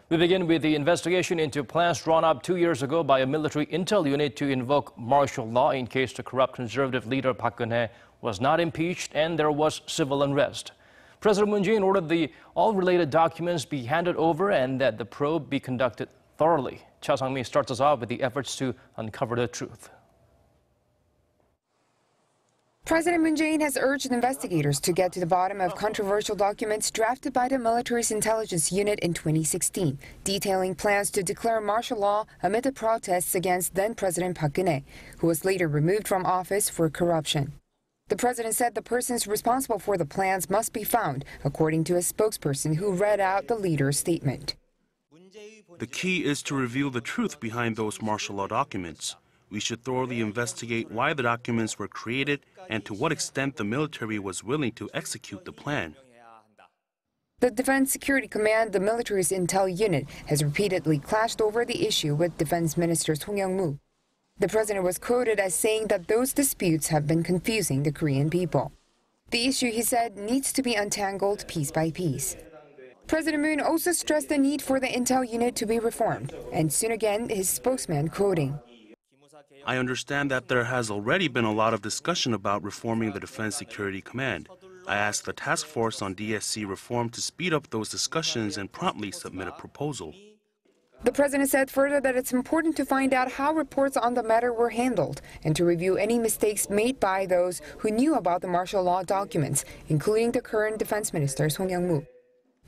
We begin with the investigation into plans drawn up 2 years ago by a military intel unit to invoke martial law in case the corrupt conservative leader Park Geun-hye was not impeached and there was civil unrest. President Moon Jae-in ordered all related documents be handed over and that the probe be conducted thoroughly. Cha Sang-mi starts us off with the efforts to uncover the truth. President Moon Jae-in has urged investigators to get to the bottom of controversial documents drafted by the military's intelligence unit in 2016, detailing plans to declare martial law amid the protests against then-President Park Geun-hye, who was later removed from office for corruption. The president said the persons responsible for the plans must be found, according to a spokesperson who read out the leader's statement. The key is to reveal the truth behind those martial law documents. We should thoroughly investigate why the documents were created and to what extent the military was willing to execute the plan. The Defense Security Command, the military's intel unit, has repeatedly clashed over the issue with Defense Minister Song Young-moo. The president was quoted as saying that those disputes have been confusing the Korean people. The issue, he said, needs to be untangled piece by piece. President Moon also stressed the need for the intel unit to be reformed, and soon again his spokesman quoting, I understand that there has already been a lot of discussion about reforming the Defense Security Command. I asked the task force on DSC reform to speed up those discussions and promptly submit a proposal. The president said further that it's important to find out how reports on the matter were handled and to review any mistakes made by those who knew about the martial law documents, including the current defense minister Song Young-moo.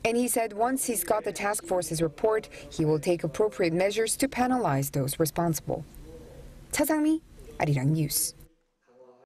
And he said once he's got the task force's report, he will take appropriate measures to penalize those responsible. Cha Sang-mi, Arirang News.